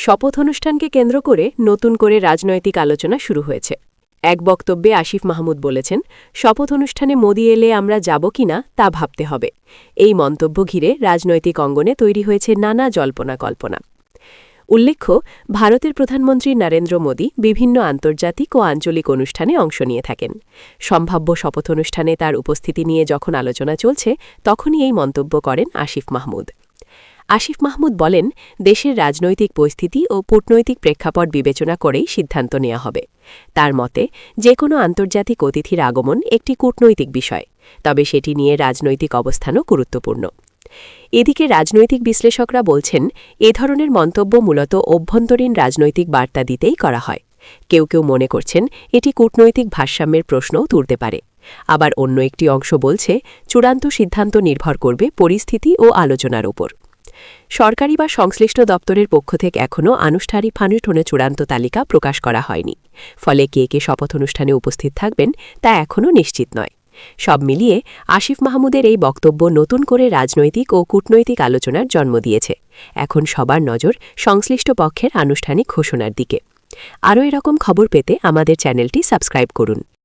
শপথ অনুষ্ঠানকে কেন্দ্র করে নতুন করে রাজনৈতিক আলোচনা শুরু হয়েছে। এক বক্তব্যে আসিফ মাহমুদ বলেছেন, শপথ অনুষ্ঠানে মোদি এলে আমরা যাব কিনা তা ভাবতে হবে। এই মন্তব্য ঘিরে রাজনৈতিক অঙ্গনে তৈরি হয়েছে নানা জল্পনা কল্পনা। উল্লেখ্য, ভারতের প্রধানমন্ত্রী নরেন্দ্র মোদি বিভিন্ন আন্তর্জাতিক ও আঞ্চলিক অনুষ্ঠানে অংশ নিয়ে থাকেন। সম্ভাব্য শপথ অনুষ্ঠানে তার উপস্থিতি নিয়ে যখন আলোচনা চলছে, তখনই এই মন্তব্য করেন আসিফ মাহমুদ। আসিফ মাহমুদ বলেন, দেশের রাজনৈতিক পরিস্থিতি ও কূটনৈতিক প্রেক্ষাপট বিবেচনা করেই সিদ্ধান্ত নেওয়া হবে। তার মতে, যে কোনো আন্তর্জাতিক অতিথির আগমন একটি কূটনৈতিক বিষয়, তবে সেটি নিয়ে রাজনৈতিক অবস্থানও গুরুত্বপূর্ণ। এদিকে রাজনৈতিক বিশ্লেষকরা বলছেন, এ ধরনের মন্তব্য মূলত অভ্যন্তরীণ রাজনৈতিক বার্তা দিতেই করা হয়। কেউ কেউ মনে করছেন, এটি কূটনৈতিক ভারসাম্যের প্রশ্নও তুলতে পারে। আবার অন্য একটি অংশ বলছে, চূড়ান্ত সিদ্ধান্ত নির্ভর করবে পরিস্থিতি ও আলোচনার উপর। সরকারি বা সংশ্লিষ্ট দপ্তরের পক্ষ থেকে এখনও আনুষ্ঠানিকভাবে চূড়ান্ত তালিকা প্রকাশ করা হয়নি। ফলে কে কে শপথ অনুষ্ঠানে উপস্থিত থাকবেন তা এখনও নিশ্চিত নয়। সব মিলিয়ে আসিফ মাহমুদের এই বক্তব্য নতুন করে রাজনৈতিক ও কূটনৈতিক আলোচনার জন্ম দিয়েছে। এখন সবার নজর সংশ্লিষ্ট পক্ষের আনুষ্ঠানিক ঘোষণার দিকে। আরও এরকম খবর পেতে আমাদের চ্যানেলটি সাবস্ক্রাইব করুন।